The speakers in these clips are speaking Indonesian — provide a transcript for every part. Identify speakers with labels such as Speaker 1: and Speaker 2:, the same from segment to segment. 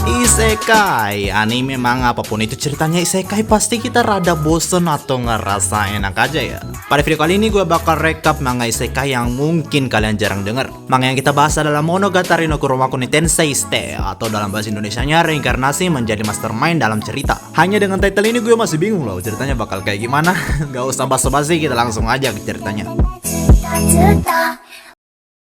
Speaker 1: Isekai, anime, manga, apapun itu ceritanya isekai pasti kita rada bosen atau ngerasa enak aja ya. Pada video kali ini gue bakal rekap manga isekai yang mungkin kalian jarang denger. Manga yang kita bahas adalah Monogatari no Kuromaku ni Tensei Shite, atau dalam bahasa Indonesianya reinkarnasi menjadi mastermind dalam cerita. Hanya dengan title ini gue masih bingung loh ceritanya bakal kayak gimana. Gak usah basa-basi, kita langsung aja ke ceritanya.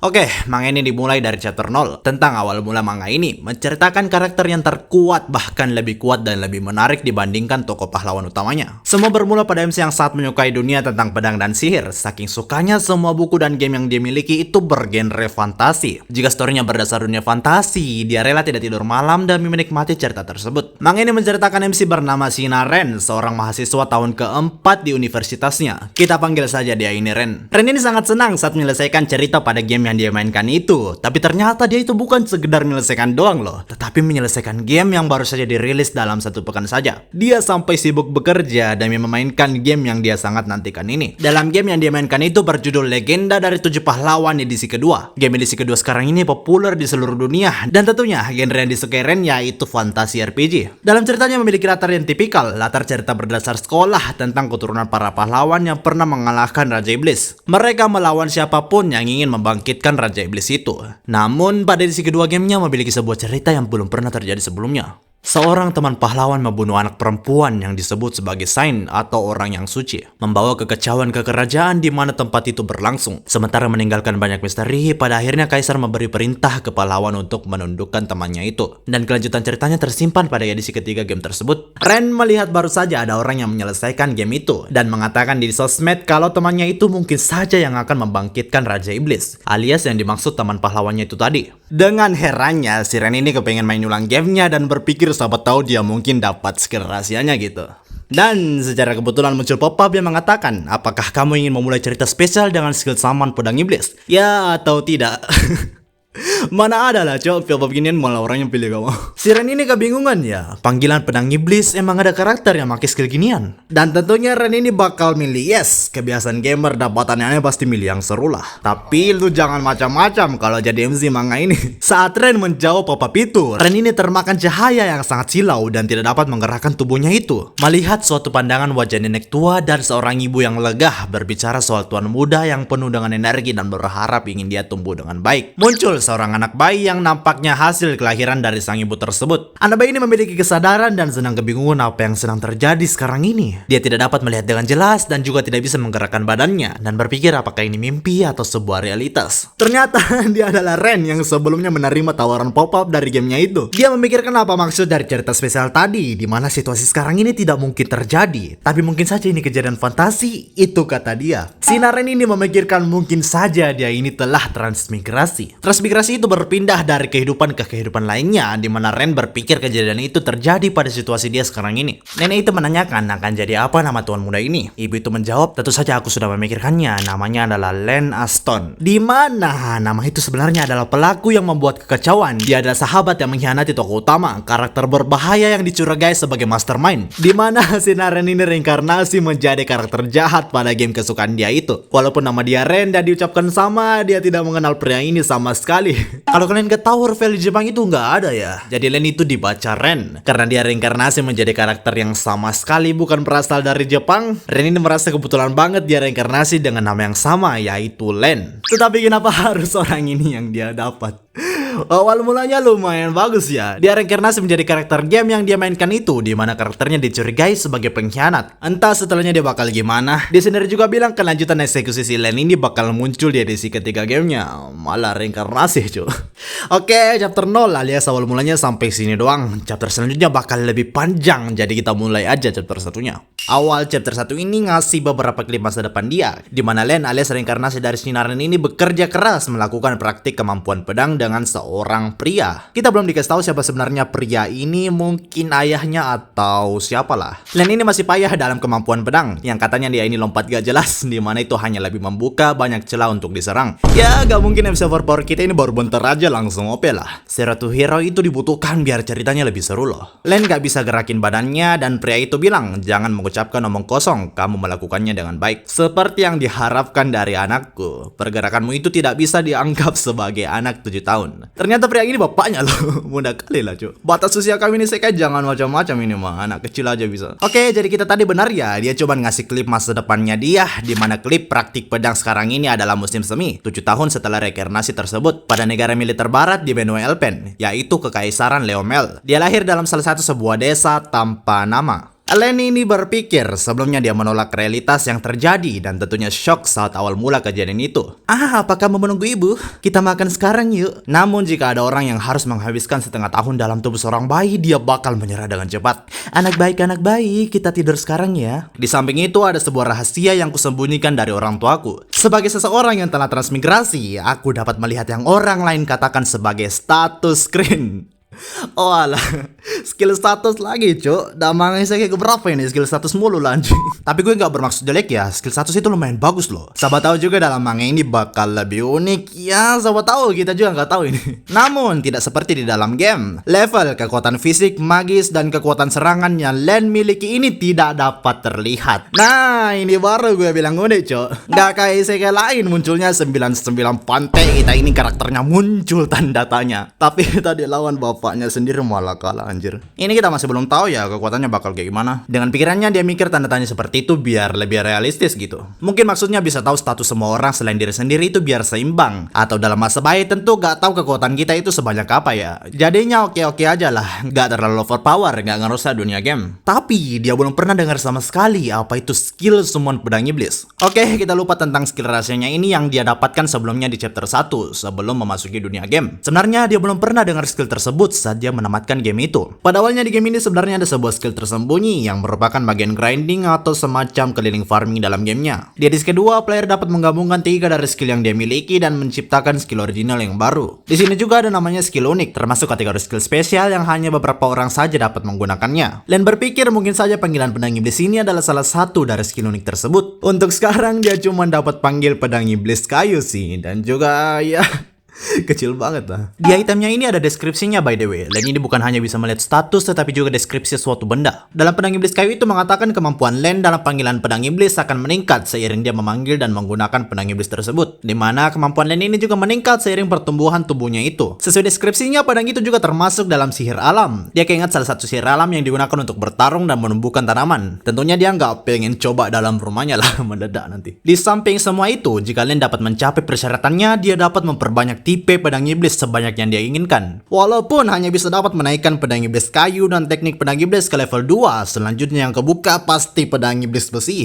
Speaker 1: Oke, manga ini dimulai dari chapter 0. Tentang awal mula manga ini menceritakan karakter yang terkuat, bahkan lebih kuat dan lebih menarik dibandingkan tokoh pahlawan utamanya. Semua bermula pada MC yang sangat menyukai dunia tentang pedang dan sihir. Saking sukanya, semua buku dan game yang dia miliki itu bergenre fantasi. Jika storynya berdasar dunia fantasi, dia rela tidak tidur malam demi menikmati cerita tersebut. Manga ini menceritakan MC bernama Shina Ren, seorang mahasiswa tahun keempat di universitasnya. Kita panggil saja dia ini Ren. Ren ini sangat senang saat menyelesaikan cerita pada game yang dia mainkan itu. Tapi ternyata dia itu bukan sekedar menyelesaikan doang loh, tetapi menyelesaikan game yang baru saja dirilis dalam 1 pekan saja. Dia sampai sibuk bekerja demi memainkan game yang dia sangat nantikan ini. Dalam game yang dia mainkan itu berjudul Legenda dari 7 Pahlawan edisi kedua. Game edisi kedua sekarang ini populer di seluruh dunia, dan tentunya genre yang disukai Ren yaitu fantasi RPG. Dalam ceritanya memiliki latar yang tipikal. Latar cerita berdasar sekolah tentang keturunan para pahlawan yang pernah mengalahkan Raja Iblis. Mereka melawan siapapun yang ingin membangkitkan Raja Iblis itu. Namun pada edisi kedua gamenya memiliki sebuah cerita yang belum pernah terjadi sebelumnya. Seorang teman pahlawan membunuh anak perempuan yang disebut sebagai Saint atau orang yang suci, membawa kekacauan ke kerajaan di mana tempat itu berlangsung. Sementara meninggalkan banyak misteri, pada akhirnya Kaisar memberi perintah ke pahlawan untuk menundukkan temannya itu. Dan kelanjutan ceritanya tersimpan pada edisi ketiga game tersebut. Ren melihat baru saja ada orang yang menyelesaikan game itu dan mengatakan di sosmed kalau temannya itu mungkin saja yang akan membangkitkan Raja Iblis, alias yang dimaksud teman pahlawannya itu tadi. Dengan herannya, si Ren ini kepengen main ulang gamenya dan berpikir siapa tahu dia mungkin dapat skill rahasianya gitu. Dan secara kebetulan muncul pop-up yang mengatakan, apakah kamu ingin memulai cerita spesial dengan skill saman pedang iblis? Ya atau tidak? Mana ada lah cowok pop-up ginian malah orang yang pilih kamu. Si Ren ini kebingungan ya. Panggilan pedang iblis emang ada karakter yang pakai skill ginian. Dan tentunya Ren ini bakal milih yes. Kebiasaan gamer dapatannya pasti milih yang seru lah. Tapi lu jangan macam-macam kalau jadi MC manga ini. Saat Ren menjawab pop-up itu, Ren ini termakan cahaya yang sangat silau dan tidak dapat menggerakkan tubuhnya itu. Melihat suatu pandangan wajah nenek tua dan seorang ibu yang legah berbicara soal tuan muda yang penuh dengan energi dan berharap ingin dia tumbuh dengan baik. Muncul seorang anak bayi yang nampaknya hasil kelahiran dari sang ibu tersebut. Anak bayi ini memiliki kesadaran dan sedang kebingungan apa yang sedang terjadi sekarang ini. Dia tidak dapat melihat dengan jelas dan juga tidak bisa menggerakkan badannya dan berpikir apakah ini mimpi atau sebuah realitas. Ternyata dia adalah Ren yang sebelumnya menerima tawaran pop-up dari gamenya itu. Dia memikirkan apa maksud dari cerita spesial tadi, di mana situasi sekarang ini tidak mungkin terjadi, tapi mungkin saja ini kejadian fantasi, itu kata dia. Si Ren ini memikirkan mungkin saja dia ini telah transmigrasi. Transmigrasi itu berpindah dari kehidupan ke kehidupan lainnya, di mana Ren berpikir kejadian itu terjadi pada situasi dia sekarang ini. Nenek itu menanyakan akan jadi apa nama tuan muda ini. Ibu itu menjawab, tentu saja aku sudah memikirkannya, namanya adalah Len Aston. Di mana nama itu sebenarnya adalah pelaku yang membuat kekacauan. Dia adalah sahabat yang mengkhianati tokoh utama, karakter berbahaya yang dicurigai sebagai mastermind. Di mana si Ren ini reinkarnasi menjadi karakter jahat pada game kesukaan dia itu. Walaupun nama dia Ren dan diucapkan sama, dia tidak mengenal pria ini sama sekali. Kalau kalian gak tahu Marvel di Jepang itu nggak ada ya. Jadi Len itu dibaca Ren karena dia reinkarnasi menjadi karakter yang sama sekali bukan berasal dari Jepang. Ren ini merasa kebetulan banget dia reinkarnasi dengan nama yang sama, yaitu Len. Tetapi kenapa harus orang ini yang dia dapat? Awal mulanya lumayan bagus ya. Dia reinkarnasi menjadi karakter game yang dia mainkan itu, di mana karakternya dicurigai sebagai pengkhianat. Entah setelahnya dia bakal gimana. Dia sendiri juga bilang kelanjutan eksekusi si Len ini bakal muncul di edisi ketiga gamenya. Malah reinkarnasi cuy. Oke, chapter 0 alias awal mulanya sampai sini doang. Chapter selanjutnya bakal lebih panjang, jadi kita mulai aja chapter satunya. Awal chapter 1 ini ngasih beberapa klip masa depan dia, di mana Len alias reinkarnasi dari Shina Ren ini bekerja keras melakukan praktik kemampuan pedang dengan seorang pria. Kita belum dikasih tahu siapa sebenarnya pria ini, mungkin ayahnya atau siapalah. Len ini masih payah dalam kemampuan pedang, yang katanya dia ini lompat gak jelas, di mana itu hanya lebih membuka banyak celah untuk diserang. Ya gak mungkin MC overpower kita ini baru bentar aja langsung OP lah. Zero to hero itu dibutuhkan biar ceritanya lebih seru loh. Len gak bisa gerakin badannya dan pria itu bilang jangan mengucapkan ucapkan omong kosong, kamu melakukannya dengan baik. Seperti yang diharapkan dari anakku, pergerakanmu itu tidak bisa dianggap sebagai anak 7 tahun. Ternyata pria ini bapaknya loh, mudah kali lah cuy. Batas usia kami ini saya jangan macam-macam ini mah, anak kecil aja bisa. Oke, jadi kita tadi benar ya, dia coba ngasih klip masa depannya dia, di mana klip praktik pedang sekarang ini adalah musim semi, 7 tahun setelah reinkarnasi tersebut pada negara militer barat di benua Elpen, yaitu Kekaisaran Leomel. Dia lahir dalam salah satu sebuah desa tanpa nama. Len ini berpikir sebelumnya dia menolak realitas yang terjadi dan tentunya shock saat awal mula kejadian itu. Apakah mau menunggu ibu? Kita makan sekarang yuk. Namun jika ada orang yang harus menghabiskan setengah tahun dalam tubuh seorang bayi, dia bakal menyerah dengan cepat. Anak baik, kita tidur sekarang ya. Di samping itu ada sebuah rahasia yang kusembunyikan dari orang tuaku. Sebagai seseorang yang telah transmigrasi, aku dapat melihat yang orang lain katakan sebagai status screen. Oh alah, skill status lagi cuk. Damangnya saya kayak berapa ini skill status mulu lah anjing. Tapi gue gak bermaksud jelek ya, skill status itu lumayan bagus loh. Sahabat tahu juga dalam manga ini bakal lebih unik. Ya sahabat tahu, kita juga gak tahu ini. Namun tidak seperti di dalam game. Level kekuatan fisik, magis, dan kekuatan serangan yang Len miliki ini tidak dapat terlihat. Nah ini baru gue bilang unik cuk. Gak kayak isekai lain munculnya 99 pantai. Kita ini karakternya muncul tanda tanya. Tapi tadi lawan bapaknya sendiri malah kalah anjir. Ini kita masih belum tahu ya kekuatannya bakal kayak gimana. Dengan pikirannya dia mikir tanda tanya seperti itu biar lebih realistis gitu. Mungkin maksudnya bisa tahu status semua orang selain diri sendiri itu biar seimbang. Atau dalam masa bayi tentu gak tahu kekuatan kita itu sebanyak apa ya. Jadinya oke-oke aja lah. Gak terlalu overpower, gak ngerusak dunia game. Tapi dia belum pernah dengar sama sekali apa itu skill summon pedang iblis. Oke, kita lupa tentang skill rahasianya ini yang dia dapatkan sebelumnya di chapter 1 sebelum memasuki dunia game. Sebenarnya dia belum pernah dengar skill tersebut saat dia menamatkan game itu. Pada awalnya di game ini sebenarnya ada sebuah skill tersembunyi yang merupakan bagian grinding atau semacam keliling farming dalam gamenya. Di edisi kedua, player dapat menggabungkan 3 dari skill yang dia miliki dan menciptakan skill original yang baru. Di sini juga ada namanya skill unik, termasuk kategori skill spesial yang hanya beberapa orang saja dapat menggunakannya. Len berpikir mungkin saja panggilan pedang iblis ini adalah salah satu dari skill unik tersebut. Untuk sekarang dia cuma dapat panggil pedang iblis kayu sih, dan juga ya kecil banget lah. Di itemnya ini ada deskripsinya by the way. Len ini bukan hanya bisa melihat status tetapi juga deskripsi suatu benda. Dalam pedang iblis kayu itu mengatakan kemampuan Len dalam panggilan pedang iblis akan meningkat seiring dia memanggil dan menggunakan pedang iblis tersebut. Dimana kemampuan Len ini juga meningkat seiring pertumbuhan tubuhnya itu. Sesuai deskripsinya, pedang itu juga termasuk dalam sihir alam. Dia keinget salah satu sihir alam yang digunakan untuk bertarung dan menumbuhkan tanaman. Tentunya dia nggak pengen coba dalam rumahnya lah, mendadak nanti. Di samping semua itu, jika Len dapat mencapai persyaratannya, dia dapat memperbanyak tipe pedang iblis sebanyak yang dia inginkan. Walaupun hanya bisa dapat menaikkan pedang iblis kayu dan teknik pedang iblis ke level 2, selanjutnya yang kebuka pasti pedang iblis besi.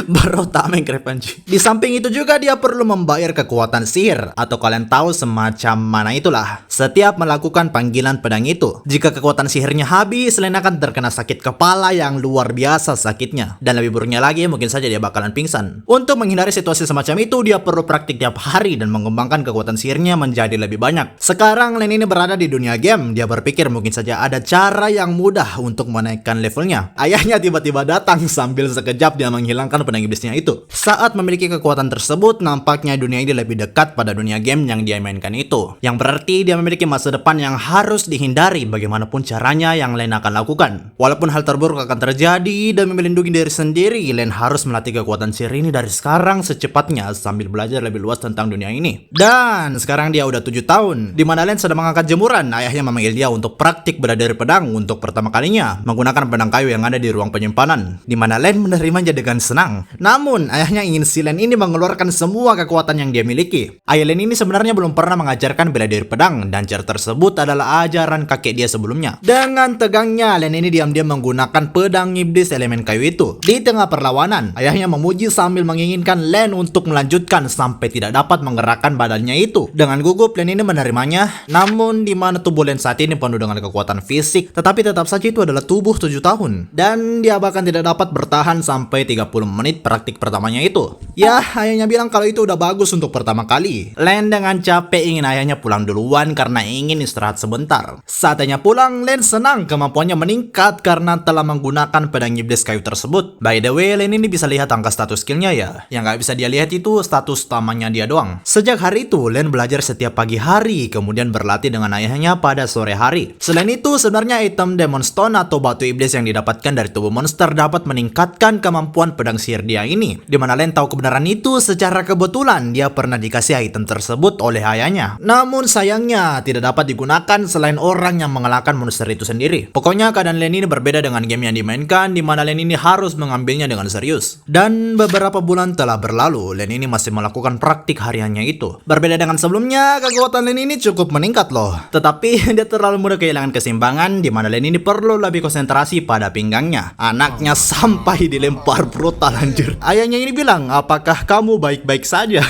Speaker 1: Baru tameng krepanci. Di samping itu juga dia perlu membayar kekuatan sihir, atau kalian tahu semacam mana itulah, setiap melakukan panggilan pedang itu. Jika kekuatan sihirnya habis, Len akan terkena sakit kepala yang luar biasa sakitnya. Dan lebih buruknya lagi, mungkin saja dia bakalan pingsan. Untuk menghindari situasi semacam itu, dia perlu praktik tiap hari dan mengembangkan kekuatan sihirnya menjadi lebih banyak. Sekarang Len ini berada di dunia game. Dia berpikir mungkin saja ada cara yang mudah untuk menaikkan levelnya. Ayahnya tiba-tiba datang sambil sekejap dia menghilangkan pedang iblisnya itu. Saat memiliki kekuatan tersebut, nampaknya dunia ini lebih dekat pada dunia game yang dia mainkan itu. Yang berarti dia memiliki masa depan yang harus dihindari bagaimanapun caranya yang Len akan lakukan. Walaupun hal terburuk akan terjadi, demi melindungi diri sendiri, Len harus melatih kekuatan sihir ini dari sekarang secepatnya sambil belajar lebih luas tentang dunia ini. Dan sekarang dia udah 7 tahun, di mana Len sedang mengangkat jemuran. Ayahnya memanggil dia untuk praktik bela diri pedang untuk pertama kalinya menggunakan pedang kayu yang ada di ruang penyimpanan, di mana Len menerimanya dengan senang. Namun ayahnya ingin si Len ini mengeluarkan semua kekuatan yang dia miliki. Ayah Len ini sebenarnya belum pernah mengajarkan bela diri pedang, dan cara tersebut adalah ajaran kakek dia sebelumnya. Dengan tegangnya, Len ini diam-diam menggunakan pedang iblis elemen kayu itu. Di tengah perlawanan, ayahnya memuji sambil menginginkan Len untuk melanjutkan sampai tidak dapat menggerakkan badannya itu. Dengan gugup, Len ini menerimanya. Namun di mana tubuh Len saat ini penuh dengan kekuatan fisik, tetapi tetap saja itu adalah tubuh 7 tahun. Dan dia bahkan tidak dapat bertahan sampai 30 menit praktik pertamanya itu. Ya, ayahnya bilang kalau itu udah bagus untuk pertama kali. Len dengan capek ingin ayahnya pulang duluan karena ingin istirahat sebentar. Saat ayahnya pulang, Len senang kemampuannya meningkat karena telah menggunakan pedang iblis kayu tersebut. By the way, Len ini bisa lihat angka status skillnya ya. Yang nggak bisa dia lihat itu status utamanya dia doang. Sejak hari itu, Len belajar setiap pagi hari, kemudian berlatih dengan ayahnya pada sore hari. Selain itu, sebenarnya item Demon Stone atau batu iblis yang didapatkan dari tubuh monster dapat meningkatkan kemampuan pedang sihir dia ini. Dimana Len tahu kebenaran itu secara kebetulan dia pernah dikasih item tersebut oleh ayahnya. Namun sayangnya tidak dapat digunakan selain orang yang mengalahkan monster itu sendiri. Pokoknya keadaan Len ini berbeda dengan game yang dimainkan, dimana Len ini harus mengambilnya dengan serius. Dan beberapa bulan telah berlalu, Len ini masih melakukan praktik hariannya itu. Berbeda dengan sebelumnya, kekuatan Len ini cukup meningkat loh. Tetapi dia terlalu mudah kehilangan keseimbangan, dimana Len ini perlu lebih konsentrasi pada pinggangnya. Anaknya sampai dilempar brutal anjir. Ayahnya ini bilang, apakah kamu baik-baik saja?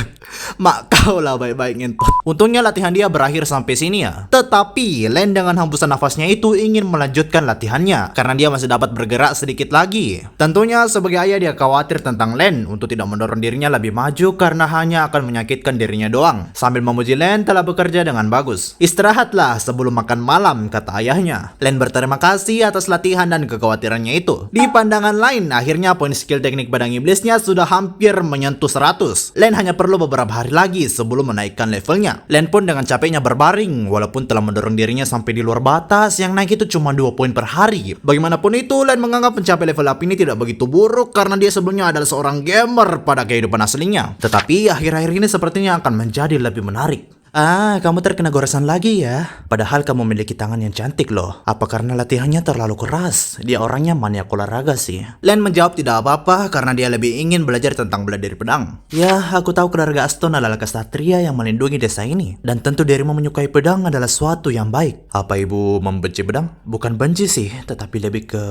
Speaker 1: Mak kau lah baik-baik ngentot. Untungnya latihan dia berakhir sampai sini ya. Tetapi Len dengan hembusan nafasnya itu ingin melanjutkan latihannya karena dia masih dapat bergerak sedikit lagi. Tentunya sebagai ayah dia khawatir tentang Len untuk tidak mendorong dirinya lebih maju karena hanya akan menyakitkan dirinya doang. Sambil memuji Len telah bekerja dengan bagus. Istirahatlah sebelum makan malam, kata ayahnya. Len berterima kasih atas latihan dan kekhawatirannya itu. Di pandangan lain, akhirnya poin skill teknik pedang iblisnya sudah hampir menyentuh 100. Len hanya perlu beberapa hari lagi sebelum menaikkan levelnya. Len pun dengan capeknya berbaring, walaupun telah mendorong dirinya sampai di luar batas, yang naik itu cuma 2 poin per hari. Bagaimanapun itu, Len menganggap mencapai level up ini tidak begitu buruk karena dia sebelumnya adalah seorang gamer pada kehidupan aslinya. Tetapi akhir-akhir ini sepertinya akan menjadi lebih menarik. Ah, kamu terkena goresan lagi ya? Padahal kamu memiliki tangan yang cantik loh. Apa karena latihannya terlalu keras? Dia orangnya maniak olahraga sih. Len menjawab tidak apa-apa karena dia lebih ingin belajar tentang bela diri pedang. Ya, aku tahu keluarga Aston adalah kesatria yang melindungi desa ini. Dan tentu dirimu menyukai pedang adalah suatu yang baik. Apa ibu membenci pedang? Bukan benci sih, tetapi lebih ke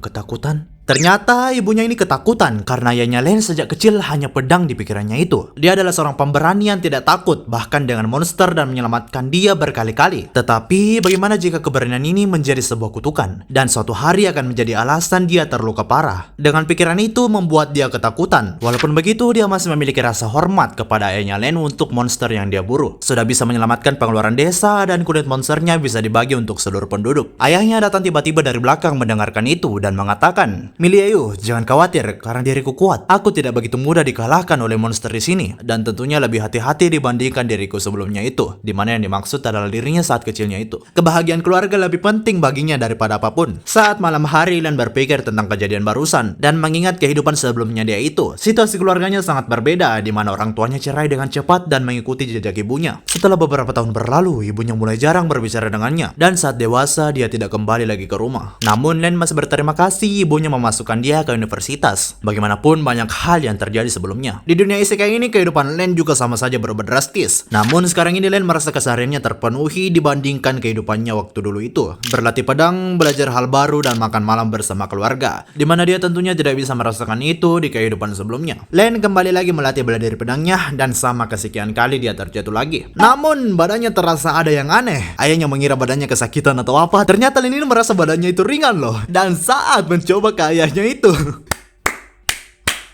Speaker 1: ketakutan. Ternyata ibunya ini ketakutan karena ayahnya Len sejak kecil hanya pedang di pikirannya itu. Dia adalah seorang pemberani yang tidak takut bahkan dengan monster dan menyelamatkan dia berkali-kali. Tetapi bagaimana jika keberanian ini menjadi sebuah kutukan dan suatu hari akan menjadi alasan dia terluka parah? Dengan pikiran itu membuat dia ketakutan. Walaupun begitu dia masih memiliki rasa hormat kepada ayahnya Len untuk monster yang dia buru. Sudah bisa menyelamatkan pengeluaran desa dan kulit monsternya bisa dibagi untuk seluruh penduduk. Ayahnya datang tiba-tiba dari belakang mendengarkan itu dan mengatakan, Miliayu, jangan khawatir karena diriku kuat. Aku tidak begitu mudah dikalahkan oleh monster di sini dan tentunya lebih hati-hati dibandingkan diriku sebelumnya itu, di mana yang dimaksud adalah dirinya saat kecilnya itu. Kebahagiaan keluarga lebih penting baginya daripada apapun. Saat malam hari Len berpikir tentang kejadian barusan dan mengingat kehidupan sebelumnya dia itu. Situasi keluarganya sangat berbeda di mana orang tuanya cerai dengan cepat dan mengikuti jejak ibunya. Setelah beberapa tahun berlalu, ibunya mulai jarang berbicara dengannya dan saat dewasa dia tidak kembali lagi ke rumah. Namun Len masih berterima kasih ibunya memasukkan dia ke universitas. Bagaimanapun banyak hal yang terjadi sebelumnya. Di dunia isekai ini kehidupan Len juga sama saja berubah drastis. Namun sekarang ini Len merasa kesehariannya terpenuhi dibandingkan kehidupannya waktu dulu itu. Berlatih pedang, belajar hal baru dan makan malam bersama keluarga. Dimana dia tentunya tidak bisa merasakan itu di kehidupan sebelumnya. Len kembali lagi melatih bela diri pedangnya dan sama kesekian kali dia terjatuh lagi. Namun badannya terasa ada yang aneh. Ayahnya mengira badannya kesakitan atau apa. Ternyata Len ini merasa badannya itu ringan loh. Dan saat mencoba ke ayahnya itu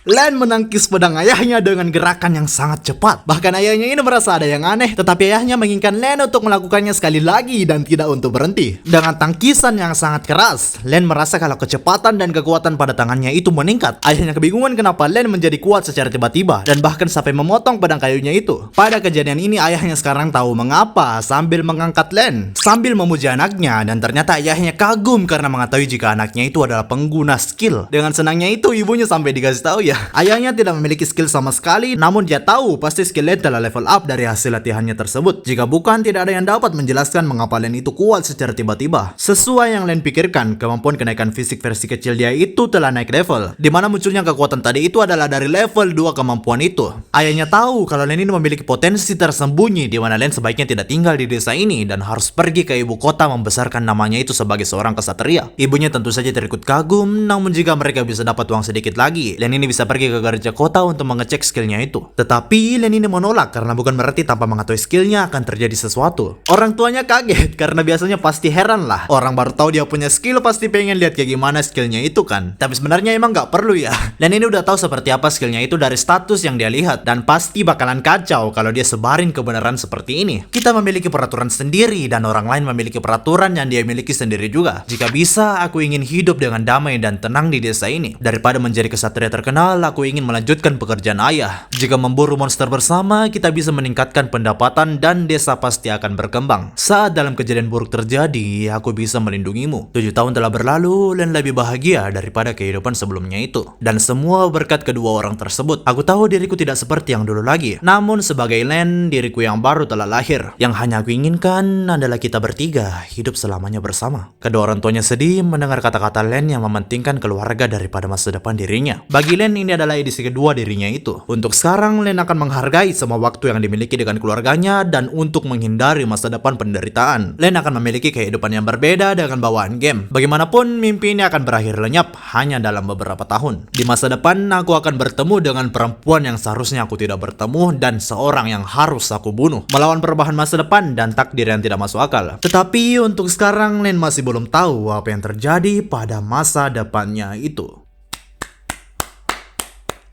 Speaker 1: Len menangkis pedang ayahnya dengan gerakan yang sangat cepat. Bahkan ayahnya ini merasa ada yang aneh, tetapi ayahnya menginginkan Len untuk melakukannya sekali lagi dan tidak untuk berhenti. Dengan tangkisan yang sangat keras, Len merasa kalau kecepatan dan kekuatan pada tangannya itu meningkat. Ayahnya kebingungan kenapa Len menjadi kuat secara tiba-tiba dan bahkan sampai memotong pedang kayunya itu. Pada kejadian ini ayahnya sekarang tahu mengapa sambil mengangkat Len, sambil memuji anaknya, dan ternyata ayahnya kagum karena mengetahui jika anaknya itu adalah pengguna skill. Dengan senangnya itu ibunya sampai dikasih tahu ya, ayahnya tidak memiliki skill sama sekali, namun dia tahu pasti skill Len telah level up dari hasil latihannya tersebut. Jika bukan, tidak ada yang dapat menjelaskan mengapa Len itu kuat secara tiba-tiba. Sesuai yang Len pikirkan, kemampuan kenaikan fisik versi kecil dia itu telah naik level, dimana munculnya kekuatan tadi itu adalah dari level 2 kemampuan itu. Ayahnya tahu kalau Len ini memiliki potensi tersembunyi, dimana Len sebaiknya tidak tinggal di desa ini dan harus pergi ke ibu kota membesarkan namanya itu sebagai seorang kesatria. Ibunya tentu saja terikut kagum, namun jika mereka bisa dapat uang sedikit lagi, Len ini bisa pergi ke gereja kota untuk mengecek skillnya itu. Tetapi Len ini menolak karena bukan berarti tanpa mengetahui skillnya akan terjadi sesuatu. Orang tuanya kaget karena biasanya pasti heran lah. Orang baru tahu dia punya skill pasti pengen lihat kayak gimana skillnya itu kan. Tapi sebenarnya emang nggak perlu ya. Len ini udah tahu seperti apa skillnya itu dari status yang dia lihat dan pasti bakalan kacau kalau dia sebarin kebenaran seperti ini. Kita memiliki peraturan sendiri dan orang lain memiliki peraturan yang dia miliki sendiri juga. Jika bisa, aku ingin hidup dengan damai dan tenang di desa ini daripada menjadi kesatria terkenal Padahal aku ingin melanjutkan pekerjaan ayah. Jika memburu monster bersama, kita bisa meningkatkan pendapatan dan desa pasti akan berkembang. Saat dalam kejadian buruk terjadi, aku bisa melindungimu. 7 tahun telah berlalu, Len lebih bahagia daripada kehidupan sebelumnya itu. Dan semua berkat kedua orang tersebut. Aku tahu diriku tidak seperti yang dulu lagi. Namun sebagai Len, diriku yang baru telah lahir. Yang hanya aku inginkan adalah kita bertiga hidup selamanya bersama. Kedua orang tuanya sedih mendengar kata-kata Len yang mementingkan keluarga daripada masa depan dirinya. Bagi Len ini adalah edisi kedua dirinya itu. Untuk sekarang Len akan menghargai semua waktu yang dimiliki dengan keluarganya dan untuk menghindari masa depan penderitaan. Len akan memiliki kehidupan yang berbeda dengan bawaan game. Bagaimanapun mimpi ini akan berakhir lenyap hanya dalam beberapa tahun. Di masa depan aku akan bertemu dengan perempuan yang seharusnya aku tidak bertemu dan seorang yang harus aku bunuh. Melawan perubahan masa depan dan takdir yang tidak masuk akal. Tetapi untuk sekarang Len masih belum tahu apa yang terjadi pada masa depannya itu.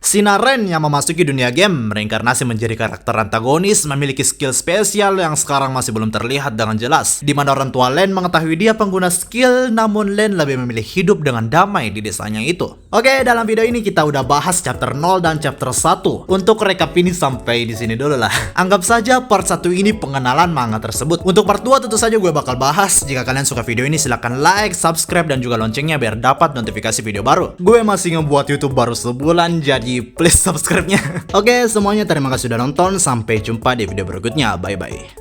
Speaker 1: Sina Ren yang memasuki dunia game, reinkarnasi menjadi karakter antagonis, memiliki skill spesial yang sekarang masih belum terlihat dengan jelas. Di mana orang tua Len mengetahui dia pengguna skill, namun Len lebih memilih hidup dengan damai di desanya itu. Oke, dalam video ini kita udah bahas chapter 0 dan chapter 1. Untuk recap ini sampai di sini dulu lah. Anggap saja part 1 ini pengenalan manga tersebut. Untuk part 2 tentu saja gue bakal bahas. Jika kalian suka video ini silahkan like, subscribe, dan juga loncengnya biar dapat notifikasi video baru. Gue masih ngebuat YouTube baru sebulan, jadi please subscribe-nya. Oke, semuanya terima kasih sudah nonton. Sampai jumpa di video berikutnya. Bye-bye.